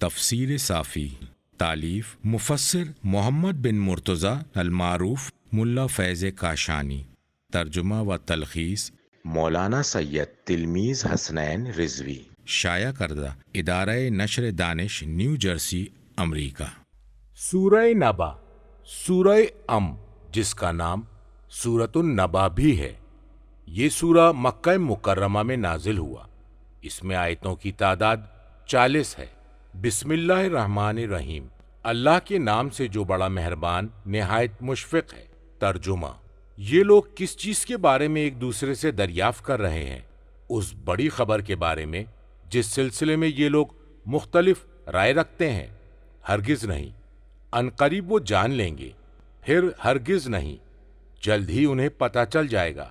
تفسیر صافی، تالیف مفسر محمد بن مرتضی المعروف ملا فیض کاشانی، ترجمہ و تلخیص مولانا سید تلمیذ حسنین رضوی، شائع کردہ ادارہ نشر دانش نیو جرسی امریکہ۔ سورہ نبا، سورہ جس کا نام سورۃ النبا بھی ہے، یہ سورہ مکہ مکرمہ میں نازل ہوا۔ اس میں آیتوں کی تعداد 40 ہے۔ بسم اللہ الرحمن الرحیم، اللہ کے نام سے جو بڑا مہربان نہایت مشفق ہے۔ ترجمہ: یہ لوگ کس چیز کے بارے میں ایک دوسرے سے دریافت کر رہے ہیں؟ اس بڑی خبر کے بارے میں جس سلسلے میں یہ لوگ مختلف رائے رکھتے ہیں۔ ہرگز نہیں، عنقریب وہ جان لیں گے، پھر ہرگز نہیں، جلد ہی انہیں پتہ چل جائے گا۔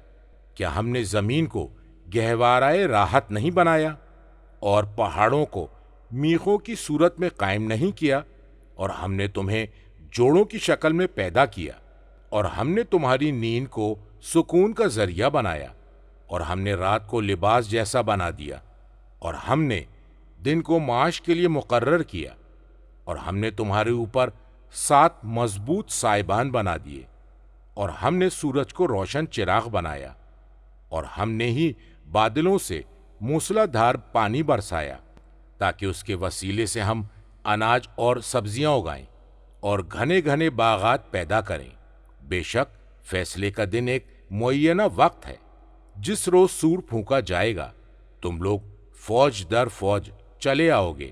کیا ہم نے زمین کو گہوارۂ راحت نہیں بنایا اور پہاڑوں کو میخوں کی صورت میں قائم نہیں کیا؟ اور ہم نے تمہیں جوڑوں کی شکل میں پیدا کیا، اور ہم نے تمہاری نیند کو سکون کا ذریعہ بنایا، اور ہم نے رات کو لباس جیسا بنا دیا، اور ہم نے دن کو معاش کے لیے مقرر کیا، اور ہم نے تمہارے اوپر 7 مضبوط سائبان بنا دیے، اور ہم نے سورج کو روشن چراغ بنایا، اور ہم نے ہی بادلوں سے موسلا دھار پانی برسایا تاکہ اس کے وسیلے سے ہم اناج اور سبزیاں اگائیں اور گھنے گھنے باغات پیدا کریں۔ بے شک فیصلے کا دن ایک معینہ وقت ہے، جس روز سور پھونکا جائے گا، تم لوگ فوج در فوج چلے آؤ گے۔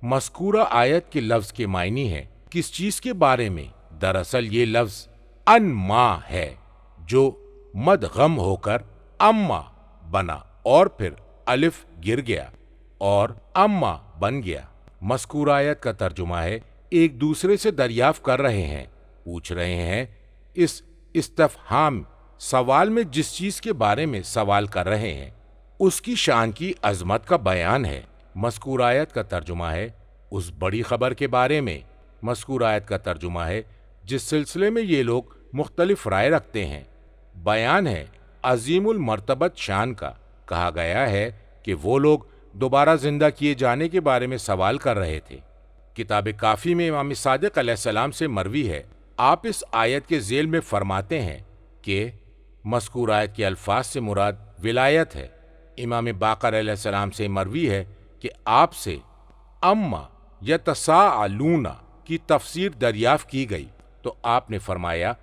مذکورہ آیت کے لفظ کے معنی ہے کس چیز کے بارے میں؟ دراصل یہ لفظ ان ما ہے، جو مدغم ہو کر اما بنا اور پھر الف گر گیا اور اما بن گیا۔ مذکورہ آیت کا ترجمہ ہے ایک دوسرے سے دریافت کر رہے ہیں، پوچھ رہے ہیں۔ اس استفہام سوال میں جس چیز کے بارے میں سوال کر رہے ہیں اس کی شان کی عظمت کا بیان ہے۔ مذکورہ آیت کا ترجمہ ہے اس بڑی خبر کے بارے میں۔ مذکورہ آیت کا ترجمہ ہے جس سلسلے میں یہ لوگ مختلف رائے رکھتے ہیں۔ بیان ہے عظیم المرتبت شان کا۔ کہا گیا ہے کہ وہ لوگ دوبارہ زندہ کیے جانے کے بارے میں سوال کر رہے تھے۔ کتاب کافی میں امام صادق علیہ السلام سے مروی ہے، آپ اس آیت کے ذیل میں فرماتے ہیں کہ مذکور آیت کے الفاظ سے مراد ولایت ہے۔ امام باقر علیہ السلام سے مروی ہے کہ آپ سے اما یتساءلون کی تفسیر دریافت کی گئی تو آپ نے فرمایا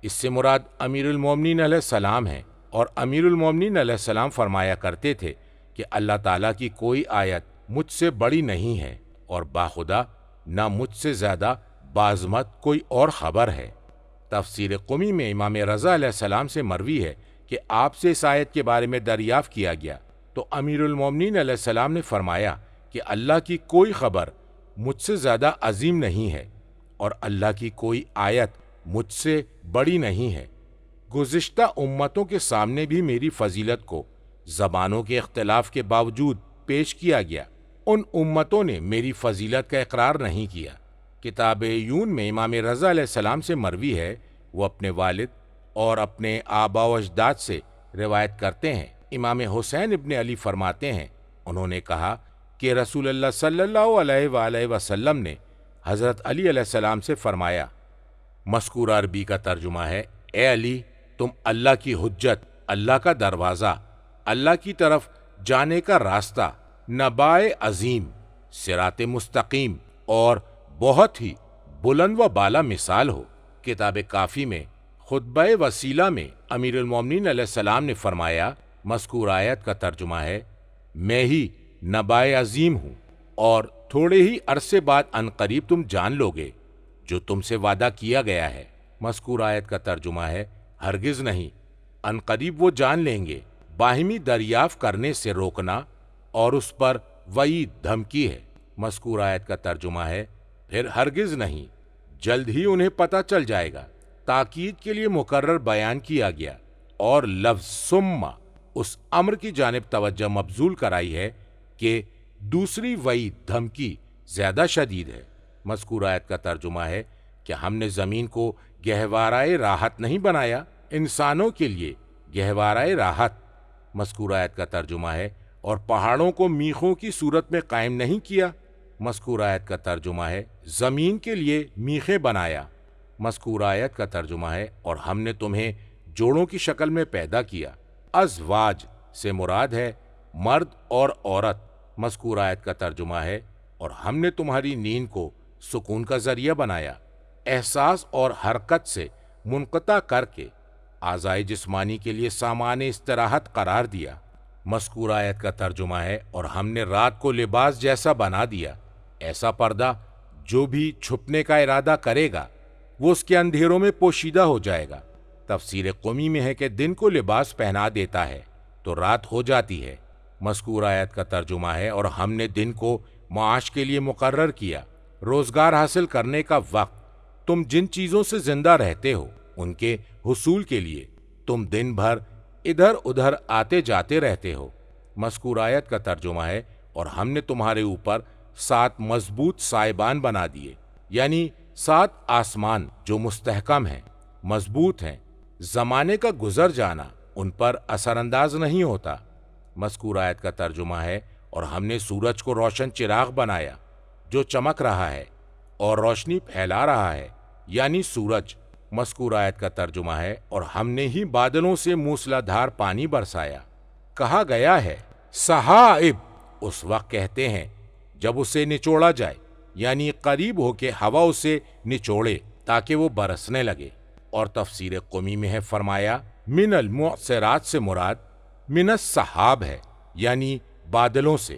اس سے مراد امیر المومنین علیہ السلام ہے، اور امیر المومنین علیہ السلام فرمایا کرتے تھے کہ اللہ تعالیٰ کی کوئی آیت مجھ سے بڑی نہیں ہے، اور باخدا نہ مجھ سے زیادہ بعظمت کوئی اور خبر ہے۔ تفسیر قمی میں امام رضا علیہ السلام سے مروی ہے کہ آپ سے اس آیت کے بارے میں دریافت کیا گیا تو امیر المومنین علیہ السلام نے فرمایا کہ اللہ کی کوئی خبر مجھ سے زیادہ عظیم نہیں ہے، اور اللہ کی کوئی آیت مجھ سے بڑی نہیں ہے۔ گزشتہ امتوں کے سامنے بھی میری فضیلت کو زبانوں کے اختلاف کے باوجود پیش کیا گیا، ان امتوں نے میری فضیلت کا اقرار نہیں کیا۔ کتاب یون میں امام رضا علیہ السلام سے مروی ہے، وہ اپنے والد اور اپنے آبا و اجداد سے روایت کرتے ہیں۔ امام حسین ابن علی فرماتے ہیں، انہوں نے کہا کہ رسول اللہ صلی اللہ علیہ وآلہ وسلم نے حضرت علی علیہ السلام سے فرمایا۔ مذکورہ عربی کا ترجمہ ہے، اے علی، تم اللہ کی حجت، اللہ کا دروازہ، اللہ کی طرف جانے کا راستہ، نبائے عظیم، صراط مستقیم اور بہت ہی بلند و بالا مثال ہو۔ کتاب کافی میں خطبہ وسیلہ میں امیر المومنین علیہ السلام نے فرمایا، مذکور آیت کا ترجمہ ہے، میں ہی نبائے عظیم ہوں، اور تھوڑے ہی عرصے بعد عنقریب تم جان لو گے جو تم سے وعدہ کیا گیا ہے۔ مذکور آیت کا ترجمہ ہے، ہرگز نہیں، عنقریب وہ جان لیں گے۔ باہمی دریافت کرنے سے روکنا اور اس پر وعید دھمکی ہے۔ مذکور آیت کا ترجمہ ہے، پھر ہرگز نہیں، جلد ہی انہیں پتہ چل جائے گا۔ تاکید کے لیے مقرر بیان کیا گیا، اور لفظ ثم اس امر کی جانب توجہ مبذول کرائی ہے کہ دوسری وعید دھمکی زیادہ شدید ہے۔ مذکور آیت کا ترجمہ ہے کہ ہم نے زمین کو گہوارۂ راحت نہیں بنایا، انسانوں کے لیے گہوارۂ راحت۔ مذکور آیت کا ترجمہ ہے، اور پہاڑوں کو میخوں کی صورت میں قائم نہیں کیا۔ مذکور آیت کا ترجمہ ہے زمین کے لیے میخیں بنایا۔ مذکور آیت کا ترجمہ ہے اور ہم نے تمہیں جوڑوں کی شکل میں پیدا کیا۔ ازواج سے مراد ہے مرد اور عورت۔ مذکور آیت کا ترجمہ ہے اور ہم نے تمہاری نیند کو سکون کا ذریعہ بنایا، احساس اور حرکت سے منقطع کر کے اعضائے جسمانی کے لیے سامان استراحت قرار دیا۔ مذکور آیت کا ترجمہ ہے اور ہم نے رات کو لباس جیسا بنا دیا، ایسا پردہ جو بھی چھپنے کا ارادہ کرے گا وہ اس کے اندھیروں میں پوشیدہ ہو جائے گا۔ تفسیر قمی میں ہے کہ دن کو لباس پہنا دیتا ہے تو رات ہو جاتی ہے۔ مذکور آیت کا ترجمہ ہے اور ہم نے دن کو معاش کے لیے مقرر کیا، روزگار حاصل کرنے کا وقت۔ تم جن چیزوں سے زندہ رہتے ہو ان کے حصول کے لیے تم دن بھر ادھر ادھر آتے جاتے رہتے ہو۔ مذکور آیت کا ترجمہ ہے اور ہم نے تمہارے اوپر 7 مضبوط سائبان بنا دیے، یعنی 7 آسمان جو مستحکم ہیں، مضبوط ہیں، زمانے کا گزر جانا ان پر اثر انداز نہیں ہوتا۔ مذکور آیت کا ترجمہ ہے اور ہم نے سورج کو روشن چراغ بنایا جو چمک رہا ہے اور روشنی پھیلا رہا ہے، یعنی سورج۔ مذکور آیت کا ترجمہ ہے اور ہم نے ہی بادلوں سے موسلادھار پانی برسایا۔ کہا گیا ہے سحائب اس وقت کہتے ہیں جب اسے نچوڑا جائے، یعنی قریب ہو کے ہوا اسے نچوڑے تاکہ وہ برسنے لگے۔ اور تفسیر قمی میں ہے فرمایا من المعصرات سے مراد من السحاب ہے، یعنی بادلوں سے۔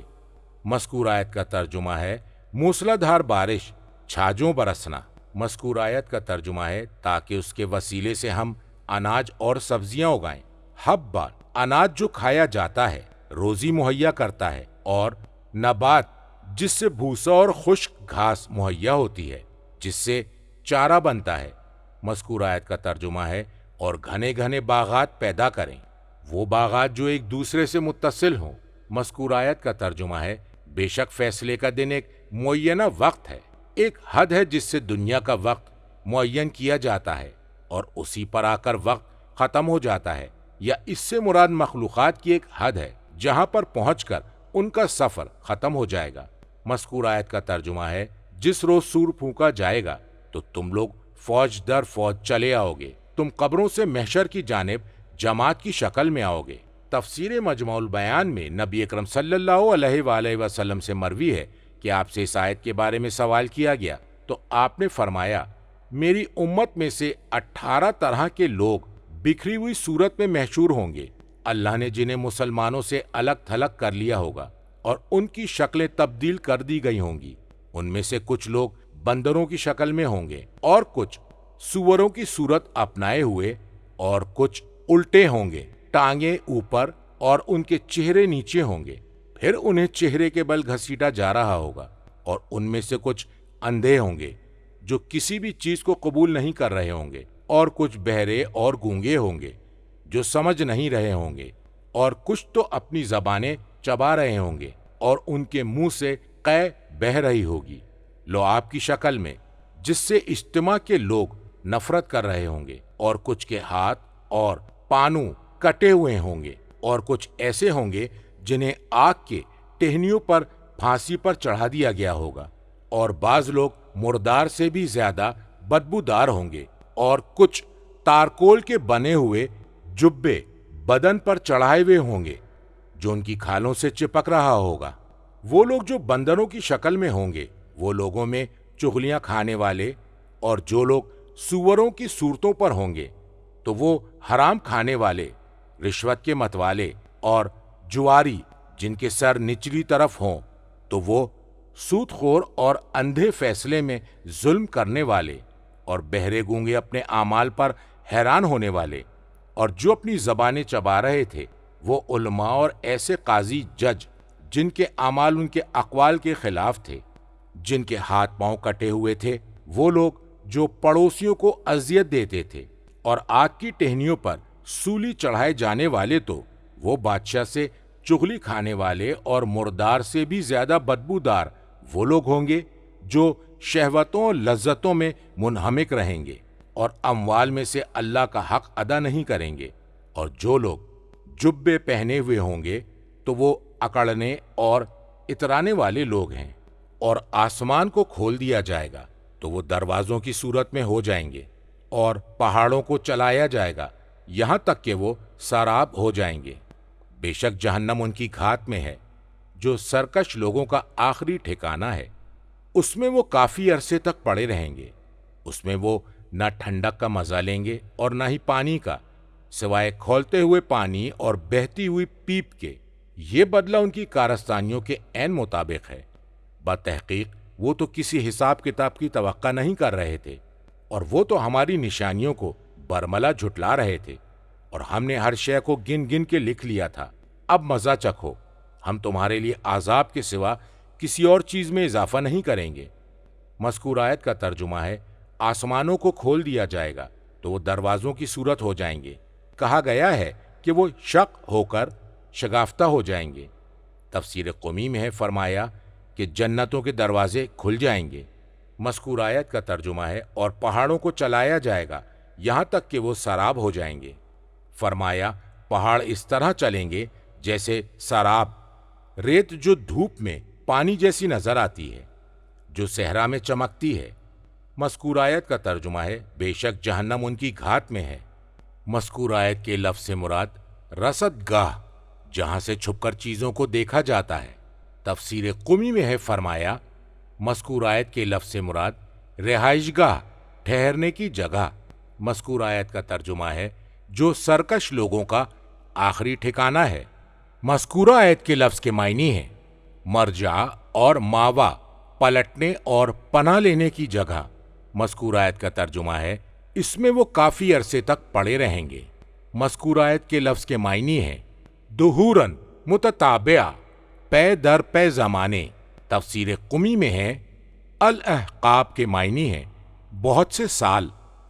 مذکور آیت کا ترجمہ ہے موسلادھار بارش، چھاجوں برسنا۔ مذکور آیت کا ترجمہ ہے تاکہ اس کے وسیلے سے ہم اناج اور سبزیاں اگائیں۔ حبّا اناج جو کھایا جاتا ہے، روزی مہیا کرتا ہے، اور نبات جس سے بھوسا اور خشک گھاس مہیا ہوتی ہے، جس سے چارہ بنتا ہے۔ مذکور آیت کا ترجمہ ہے اور گھنے گھنے باغات پیدا کریں، وہ باغات جو ایک دوسرے سے متصل ہوں۔ مذکور آیت کا ترجمہ ہے بے شک فیصلے کا دن ایک معینہ وقت ہے، ایک حد ہے جس سے دنیا کا وقت معین کیا جاتا ہے اور اسی پر آ کر وقت ختم ہو جاتا ہے، یا اس سے مراد مخلوقات کی ایک حد ہے جہاں پر پہنچ کر ان کا سفر ختم ہو جائے گا۔ مذکور آیت کا ترجمہ ہے جس روز سور پھونکا جائے گا تو تم لوگ فوج در فوج چلے آؤ گے، تم قبروں سے محشر کی جانب جماعت کی شکل میں آؤ گے۔ تفسیر مجموع البیان میں نبی اکرم صلی اللہ علیہ وآلہ وسلم سے مروی ہے کہ آپ سے اس آیت کے بارے میں سوال کیا گیا تو آپ نے فرمایا میری امت میں سے 18 طرح کے لوگ بکھری ہوئی صورت میں محشور ہوں گے، اللہ نے جنہیں مسلمانوں سے الگ تھلگ کر لیا ہوگا اور ان کی شکلیں تبدیل کر دی گئی ہوں گی۔ ان میں سے کچھ لوگ بندروں کی شکل میں ہوں گے اور کچھ سوروں کی صورت اپنائے ہوئے اور کچھ الٹے ہوں گے، ٹانگیں اوپر اور ان کے چہرے نیچے ہوں گے، پھر انہیں چہرے کے بل گھسیٹا جا رہا ہوگا۔ اور ان میں سے کچھ اندھے ہوں گے جو کسی بھی چیز کو قبول نہیں کر رہے ہوں گے، اور کچھ بہرے اور گونگے ہوں گے جو سمجھ نہیں رہے ہوں گے، اور کچھ تو اپنی زبانیں چبا رہے ہوں گے اور ان کے منہ سے قے بہہ رہی ہوگی لعاب کی شکل میں، جس سے اجتماع کے لوگ نفرت کر رہے ہوں گے، اور کچھ کے ہاتھ اور پانوں کٹے ہوئے ہوں گے، اور کچھ ایسے ہوں گے جنہیں آگ کے ٹہنیوں پر پھانسی پر چڑھا دیا گیا ہوگا، اور بعض لوگ مردار سے بھی زیادہ بدبودار ہوں گے، اور کچھ تارکول کے بنے ہوئے جبے بدن پر چڑھائے ہوئے ہوں گے جو ان کی کھالوں سے چپک رہا ہوگا۔ وہ لوگ جو بندروں کی شکل میں ہوں گے وہ لوگوں میں چغلیاں کھانے والے، اور جو لوگ سوروں کی صورتوں پر ہوں گے تو وہ حرام کھانے والے، رشوت کے متوالے اور جواری جن کے سر نچلی طرف ہوں تو وہ سود خور اور اندھے فیصلے میں ظلم کرنے والے، اور بہرے گونگے اپنے اعمال پر حیران ہونے والے، اور جو اپنی زبانیں چبا رہے تھے وہ علماء اور ایسے قاضی جج جن کے اعمال ان کے اقوال کے خلاف تھے، جن کے ہاتھ پاؤں کٹے ہوئے تھے، وہ لوگ جو پڑوسیوں کو اذیت دیتے تھے، اور آگ کی ٹہنیوں پر سولی چڑھائے جانے والے تو وہ بادشاہ سے چغلی کھانے والے اور مردار سے بھی زیادہ بدبودار وہ لوگ ہوں گے جو شہوتوں اور لذتوں میں منہمک رہیں گے اور اموال میں سے اللہ کا حق ادا نہیں کریں گے۔ اور جو لوگ جبے پہنے ہوئے ہوں گے تو وہ اکڑنے اور اترانے والے لوگ ہیں، اور آسمان کو کھول دیا جائے گا تو وہ دروازوں کی صورت میں ہو جائیں گے، اور پہاڑوں کو چلایا جائے گا یہاں تک کہ وہ سراب ہو جائیں گے۔ بے شک جہنم ان کی گھات میں ہے، جو سرکش لوگوں کا آخری ٹھکانہ ہے۔ اس میں وہ کافی عرصے تک پڑے رہیں گے۔ اس میں وہ نہ ٹھنڈک کا مزہ لیں گے اور نہ ہی پانی کا، سوائے کھولتے ہوئے پانی اور بہتی ہوئی پیپ کے۔ یہ بدلہ ان کی کارستانیوں کے عین مطابق ہے۔ بتحقیق وہ تو کسی حساب کتاب کی توقع نہیں کر رہے تھے، اور وہ تو ہماری نشانیوں کو برملا جھٹلا رہے تھے، اور ہم نے ہر شے کو گن گن کے لکھ لیا تھا۔ اب مزہ چکھو، ہم تمہارے لیے عذاب کے سوا کسی اور چیز میں اضافہ نہیں کریں گے۔ مذکور آیت کا ترجمہ ہے، آسمانوں کو کھول دیا جائے گا تو وہ دروازوں کی صورت ہو جائیں گے۔ کہا گیا ہے کہ وہ شق ہو کر شگافتہ ہو جائیں گے۔ تفسیر قمی میں ہے فرمایا کہ جنتوں کے دروازے کھل جائیں گے۔ مذکور آیت کا ترجمہ ہے، اور پہاڑوں کو چلایا جائے گا یہاں تک کہ وہ سراب ہو جائیں گے۔ فرمایا پہاڑ اس طرح چلیں گے جیسے سراب، ریت جو دھوپ میں پانی جیسی نظر آتی ہے، جو صحرا میں چمکتی ہے۔ مذکور آیت کا ترجمہ ہے، بے شک جہنم ان کی گھات میں ہے۔ مذکور آیت کے لفظ سے مراد رصد گاہ، جہاں سے چھپ کر چیزوں کو دیکھا جاتا ہے۔ تفسیر قمی میں ہے فرمایا مذکور آیت کے لفظ سے مراد رہائش گاہ، ٹھہرنے کی جگہ۔ مذکور آیت کا ترجمہ ہے، جو سرکش لوگوں کا آخری ٹھکانہ ہے۔ مذکورہ آیت کے لفظ کے معنی ہیں مرجع اور ماوا، پلٹنے اور پناہ لینے کی جگہ۔ مذکور آیت کا ترجمہ ہے، اس میں وہ کافی عرصے تک پڑے رہیں گے۔ مذکور آیت کے لفظ کے معنی ہیں دہوراً متتابعہ، پے در پے زمانے۔ تفسیر قمی میں ہے الاحقاب کے معنی ہیں بہت سے سال،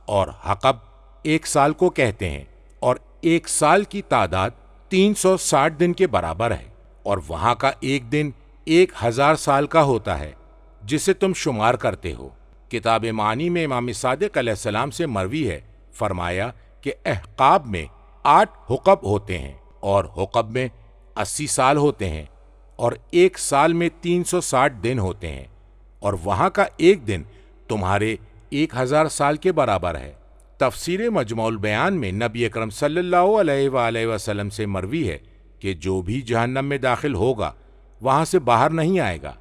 اور حقب ایک سال کو کہتے ہیں، اور ایک سال کی تعداد 360 دن کے برابر ہے، اور وہاں کا ایک دن 1000 سال کا ہوتا ہے جسے تم شمار کرتے ہو۔ کتاب معانی میں امام صادق علیہ السلام سے مروی ہے، فرمایا کہ احقاب میں 8 حقب ہوتے ہیں، اور حقب میں 80 سال ہوتے ہیں، اور ایک سال میں 360 دن ہوتے ہیں، اور وہاں کا ایک دن تمہارے 1000 سال کے برابر ہے۔ تفسیر مجموع البیان میں نبی اکرم صلی اللہ علیہ وآلہ وسلم سے مروی ہے کہ جو بھی جہنم میں داخل ہوگا وہاں سے باہر نہیں آئے گا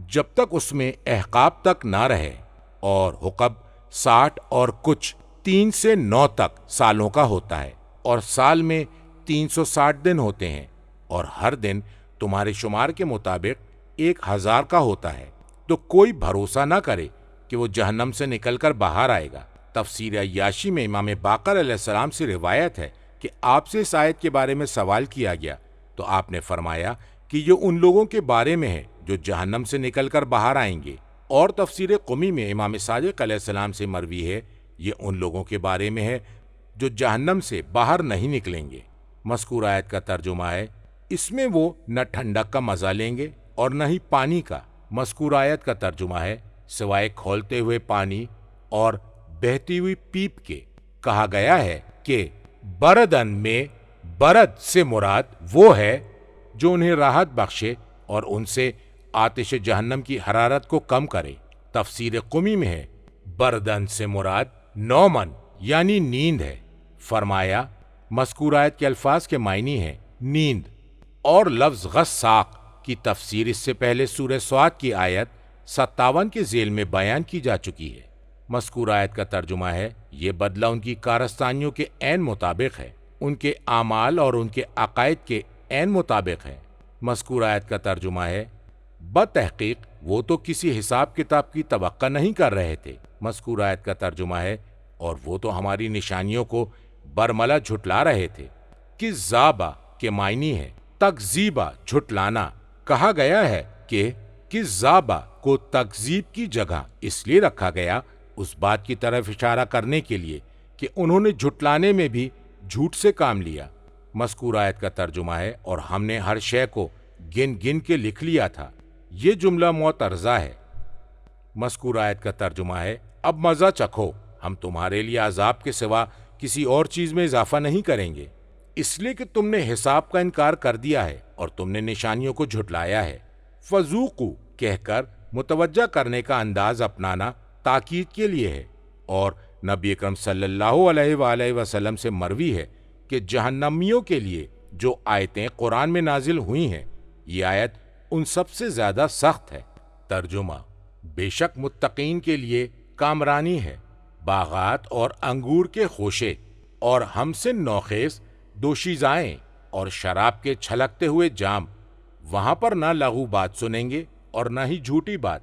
جب تک اس میں احقاب تک نہ رہے، اور حقب 60 اور کچھ 3 سے 9 تک سالوں کا ہوتا ہے، اور سال میں 360 دن ہوتے ہیں، اور ہر دن تمہارے شمار کے مطابق 1000 کا ہوتا ہے۔ تو کوئی بھروسہ نہ کرے کہ وہ جہنم سے نکل کر باہر آئے گا۔ تفسیر عیاشی میں امام باقر علیہ السلام سے روایت ہے کہ آپ سے اس آیت کے بارے میں سوال کیا گیا تو آپ نے فرمایا کہ یہ ان لوگوں کے بارے میں ہے جو جہنم سے نکل کر باہر آئیں گے، اور تفسیر قمی میں امام صادق علیہ السلام سے مروی ہے یہ ان لوگوں کے بارے میں ہے جو جہنم سے باہر نہیں نکلیں گے۔ مذکور آیت کا ترجمہ ہے، اس میں وہ نہ ٹھنڈک کا مزہ لیں گے اور نہ ہی پانی کا۔ مذکور آیت کا ترجمہ ہے، سوائے کھولتے ہوئے پانی اور بہتی ہوئی پیپ کے۔ کہا گیا ہے کہ بردن میں برد سے مراد وہ ہے جو انہیں راحت بخشے اور ان سے آتش جہنم کی حرارت کو کم کرے۔ تفسیر قمی میں ہے بردن سے مراد نومن یعنی نیند ہے۔ فرمایا مذکور آیت کے الفاظ کے معنی ہیں نیند، اور لفظ غساق کی تفسیر اس سے پہلے سورہ صاد کی آیت 57 کے ذیل میں بیان کی جا چکی ہے۔ مذکور آیت کا ترجمہ ہے، یہ بدلہ ان کی کارستانیوں کے عین مطابق ہے، ان کے اعمال اور ان کے عقائد کے عین مطابق ہے۔ مذکور آیت کا ترجمہ ہے، بتحقیق وہ تو کسی حساب کتاب کی توقع نہیں کر رہے تھے۔ مذکور آیت کا ترجمہ ہے، اور وہ تو ہماری نشانیوں کو برملا جھٹلا رہے تھے۔ کذابہ کے معنی ہے تکذیبہ، جھٹلانا۔ کہا گیا ہے کہ کذابہ کو تکذیب کی جگہ اس لیے رکھا گیا، اس بات کی طرف اشارہ کرنے کے لیے کہ انہوں نے جھٹلانے میں بھی جھوٹ سے کام لیا۔ مذکور آیت کا ترجمہ ہے، اور ہم نے ہر شے کو گن گن کے لکھ لیا تھا۔ یہ جملہ معترضہ ہے۔ مذکور آیت کا ترجمہ ہے، اب مزہ چکھو، ہم تمہارے لیے عذاب کے سوا کسی اور چیز میں اضافہ نہیں کریں گے، اس لیے کہ تم نے حساب کا انکار کر دیا ہے اور تم نے نشانیوں کو جھٹلایا ہے۔ فذوقوا کہہ کر متوجہ کرنے کا انداز اپنانا تاکید کے لیے ہے، اور نبی اکرم صلی اللہ علیہ وآلہ وسلم سے مروی ہے کہ جہنمیوں کے لیے جو آیتیں قرآن میں نازل ہوئی ہیں، یہ آیت ان سب سے زیادہ سخت ہے۔ ترجمہ: بے شک متقین کے لیے کامرانی ہے، باغات اور انگور کے خوشے اور ہمسن نوخیز دوشیزائیں اور شراب کے چھلکتے ہوئے جام، وہاں پر نہ لغو بات سنیں گے اور نہ ہی جھوٹی بات۔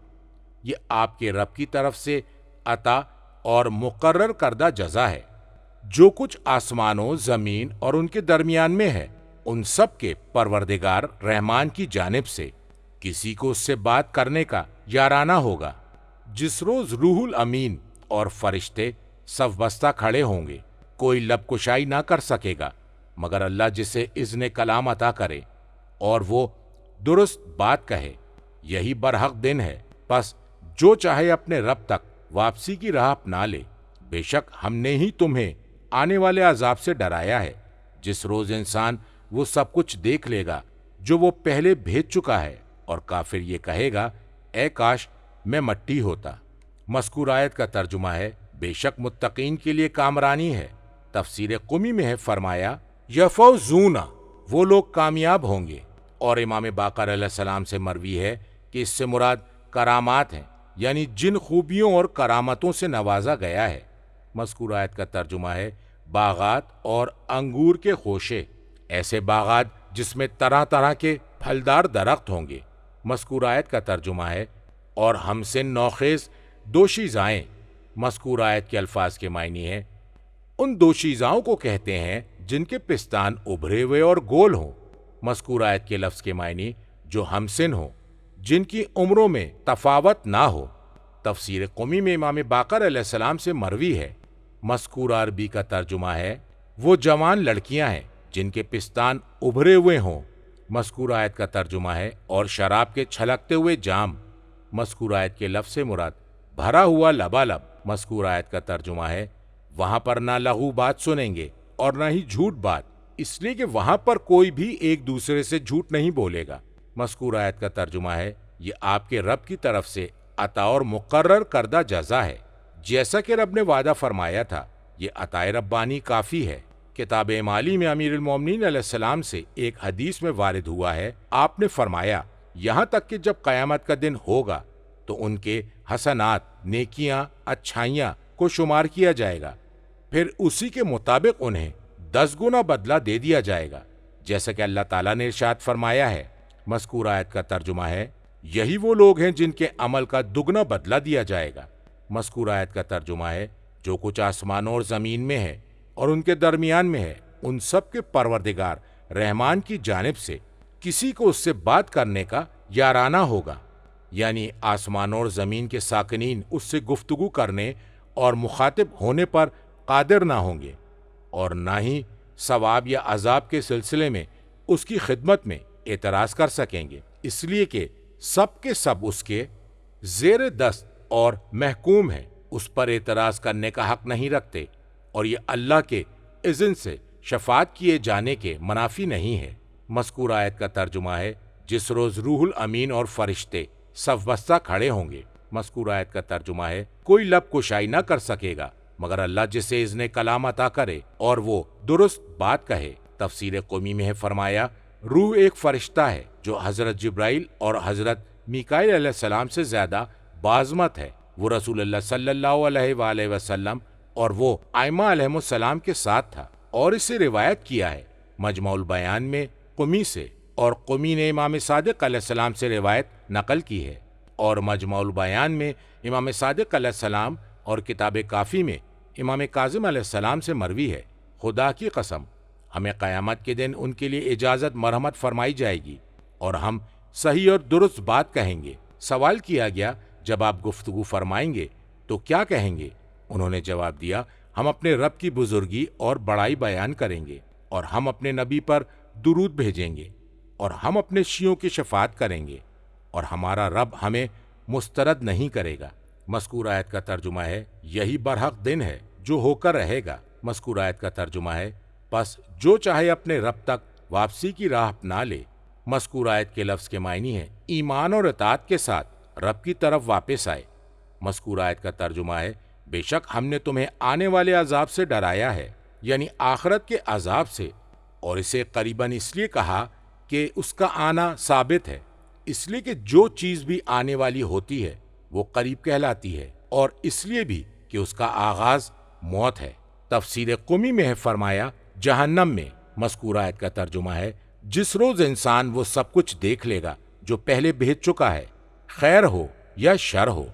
یہ آپ کے رب کی طرف سے عطا اور مقرر کردہ جزا ہے۔ جو کچھ آسمانوں، زمین اور ان کے درمیان میں ہے، ان سب کے پروردگار رحمان کی جانب سے کسی کو اس سے بات کرنے کا یارانہ ہوگا۔ جس روز روح الامین اور فرشتے صف بستہ کھڑے ہوں گے، کوئی لب کشائی نہ کر سکے گا مگر اللہ جسے اذن کلام عطا کرے اور وہ درست بات کہے۔ یہی برحق دن ہے، پس جو چاہے اپنے رب تک واپسی کی راہ اپنا لے۔ بے شک ہم نے ہی تمہیں آنے والے عذاب سے ڈرایا ہے، جس روز انسان وہ سب کچھ دیکھ لے گا جو وہ پہلے بھیج چکا ہے، اور کافر یہ کہے گا اے کاش میں مٹی ہوتا۔ مذکور آیت کا ترجمہ ہے بے شک متقین کے لیے کامرانی ہے۔ تفسیر قمی میں ہے فرمایا یفوزون، وہ لوگ کامیاب ہوں گے، اور امام باقر علیہ السلام سے مروی ہے کہ اس سے مراد کرامات ہیں، یعنی جن خوبیوں اور کرامتوں سے نوازا گیا ہے۔ مذکور آیت کا ترجمہ ہے باغات اور انگور کے خوشے، ایسے باغات جس میں طرح طرح کے پھلدار درخت ہوں گے۔ مذکور آیت کا ترجمہ ہے اور ہمسن نوخیز دوشیزائیں۔ مذکور آیت کے الفاظ کے معنی ہیں ان دوشیزاؤں کو کہتے ہیں جن کے پستان ابھرے ہوئے اور گول ہوں۔ مذکور آیت کے لفظ کے معنی جو ہمسن ہوں، جن کی عمروں میں تفاوت نہ ہو۔ تفسیر قمی میں امام باقر علیہ السلام سے مروی ہے۔ مذکور عربی کا ترجمہ ہے وہ جوان لڑکیاں ہیں جن کے پستان ابھرے ہوئے ہوں۔ مذکور آیت کا ترجمہ ہے اور شراب کے چھلکتے ہوئے جام۔ مذکور آیت کے لفظ سے مراد بھرا ہوا لبالب۔ مذکور آیت کا ترجمہ ہے وہاں پر نہ لغو بات سنیں گے اور نہ ہی جھوٹ بات، اس لیے کہ وہاں پر کوئی بھی ایک دوسرے سے جھوٹ نہیں بولے گا۔ مذکور آیت کا ترجمہ ہے یہ آپ کے رب کی طرف سے عطا اور مقرر کردہ جزا ہے، جیسا کہ رب نے وعدہ فرمایا تھا۔ یہ عطائے ربانی کافی ہے۔ کتاب مالی میں امیر المومنین علیہ السلام سے ایک حدیث میں وارد ہوا ہے، آپ نے فرمایا یہاں تک کہ جب قیامت کا دن ہوگا تو ان کے حسنات، نیکیاں، اچھائیاں کو شمار کیا جائے گا، پھر اسی کے مطابق انہیں 10 گنا بدلہ دے دیا جائے گا، جیسا کہ اللہ تعالیٰ نے ارشاد فرمایا ہے۔ مذکور آیت کا ترجمہ ہے یہی وہ لوگ ہیں جن کے عمل کا دگنا بدلہ دیا جائے گا۔ مذکور آیت کا ترجمہ ہے جو کچھ آسمانوں اور زمین میں ہے اور ان کے درمیان میں ہے، ان سب کے پروردگار رحمان کی جانب سے کسی کو اس سے بات کرنے کا یارانہ ہوگا، یعنی آسمانوں اور زمین کے ساکنین اس سے گفتگو کرنے اور مخاطب ہونے پر قادر نہ ہوں گے، اور نہ ہی ثواب یا عذاب کے سلسلے میں اس کی خدمت میں اعتراض کر سکیں گے، اس لیے کہ سب کے سب اس کے زیر دست اور محکوم ہیں، اس پر اعتراض کرنے کا حق نہیں رکھتے، اور یہ اللہ کے اذن سے شفاعت کیے جانے کے منافی نہیں ہے۔ مذکور آیت کا ترجمہ ہے جس روز روح الامین اور فرشتے صف بستہ کھڑے ہوں گے۔ مذکور آیت کا ترجمہ ہے کوئی لب کشائی نہ کر سکے گا مگر اللہ جسے اذن کلام عطا کرے اور وہ درست بات کہے۔ تفسیر قمی میں ہے فرمایا روح ایک فرشتہ ہے جو حضرت جبرائیل اور حضرت میکائیل علیہ السلام سے زیادہ باعظمت ہے۔ وہ رسول اللہ صلی اللہ علیہ وآلہ وسلم اور وہ ائمہ علیہم السلام کے ساتھ تھا، اور اسے روایت کیا ہے مجمع البیان میں قمی سے، اور قمی نے امام صادق علیہ السلام سے روایت نقل کی ہے، اور مجمع البیان میں امام صادق علیہ السلام، اور کتاب کافی میں امام کاظم علیہ السلام سے مروی ہے۔ خدا کی قسم ہمیں قیامت کے دن ان کے لیے اجازت مرحمت فرمائی جائے گی اور ہم صحیح اور درست بات کہیں گے۔ سوال کیا گیا جب آپ گفتگو فرمائیں گے تو کیا کہیں گے؟ انہوں نے جواب دیا ہم اپنے رب کی بزرگی اور بڑائی بیان کریں گے، اور ہم اپنے نبی پر درود بھیجیں گے، اور ہم اپنے شیعوں کی شفاعت کریں گے، اور ہمارا رب ہمیں مسترد نہیں کرے گا۔ مذکور آیت کا ترجمہ ہے یہی برحق دن ہے جو ہو کر رہے گا۔ مذکور آیت کا ترجمہ ہے پس جو چاہے اپنے رب تک واپسی کی راہ اپنا لے۔ مذکور آیت کے لفظ کے معنی ہے ایمان اور اطاعت کے ساتھ رب کی طرف واپس آئے۔ مذکورہ آیت کا ترجمہ ہے، بے شک ہم نے تمہیں آنے والے عذاب سے ڈرایا ہے، یعنی آخرت کے عذاب سے، اور اسے قریباً اس لیے کہا کہ اس کا آنا ثابت ہے، اس لیے کہ جو چیز بھی آنے والی ہوتی ہے وہ قریب کہلاتی ہے، اور اس لیے بھی کہ اس کا آغاز موت ہے۔ تفسیر قمی میں ہے فرمایا جہنم میں۔ مذکورہ آیت کا ترجمہ ہے، جس روز انسان وہ سب کچھ دیکھ لے گا جو پہلے بھیج چکا ہے، خیر ہو یا شر ہو۔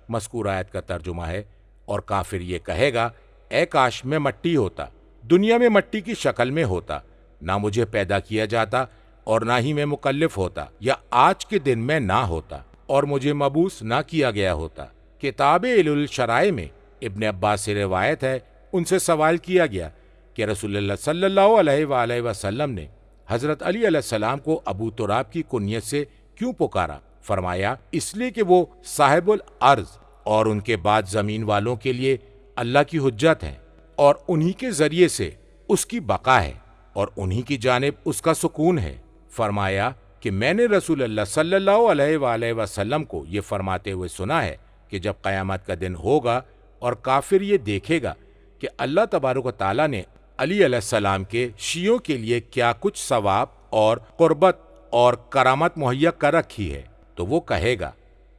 مذکورہ آیت کا ترجمہ ہے، اور کافر یہ کہے گا، اے کاش میں مٹی ہوتا، دنیا میں مٹی کی شکل میں ہوتا، نہ مجھے پیدا کیا جاتا اور نہ ہی میں مکلف ہوتا، یا آج کے دن میں نہ ہوتا اور مجھے مبعوث نہ کیا گیا ہوتا۔ کتاب الشرائع میں ابن عباس سے روایت ہے، ان سے سوال کیا گیا کہ رسول اللہ صلی اللہ علیہ وآلہ وسلم نے حضرت علی علیہ السلام کو ابو تراب کی کنیت سے کیوں پکارا؟ فرمایا، اس لیے کہ وہ صاحب الارض اور ان کے بعد زمین والوں کے لیے اللہ کی حجت ہیں، اور انہی کے ذریعے سے اس کی بقا ہے اور انہی کی جانب اس کا سکون ہے۔ فرمایا کہ میں نے رسول اللہ صلی اللہ علیہ وآلہ وسلم کو یہ فرماتے ہوئے سنا ہے کہ جب قیامت کا دن ہوگا اور کافر یہ دیکھے گا کہ اللہ تبارک و تعالیٰ نے علی علیہ السلام کے شیعوں کے لیے کیا کچھ ثواب اور قربت اور کرامت مہیا کر رکھی ہے، تو وہ کہے گا۔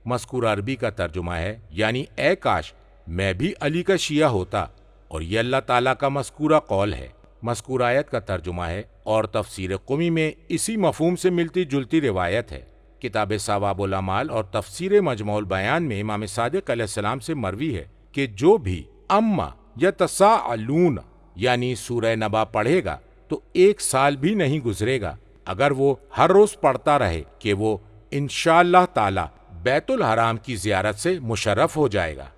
مذکورہ عربی کا ترجمہ ہے، یعنی اے کاش میں بھی علی کا شیعہ ہوتا، اور یہ اللہ تعالیٰ کا مذکورہ قول ہے۔ مذکورہ آیت کا ترجمہ ہے، اور تفسیر قمی میں اسی مفہوم سے ملتی جلتی روایت ہے۔ کتاب ثواب الاعمال اور تفسیر مجموع البیان میں امام صادق علیہ السلام سے مروی ہے کہ جو بھی اما یا تساءلون یعنی سورہ نبا پڑھے گا تو 1 سال بھی نہیں گزرے گا اگر وہ ہر روز پڑھتا رہے کہ وہ انشاءاللہ تعالی بیت الحرام کی زیارت سے مشرف ہو جائے گا۔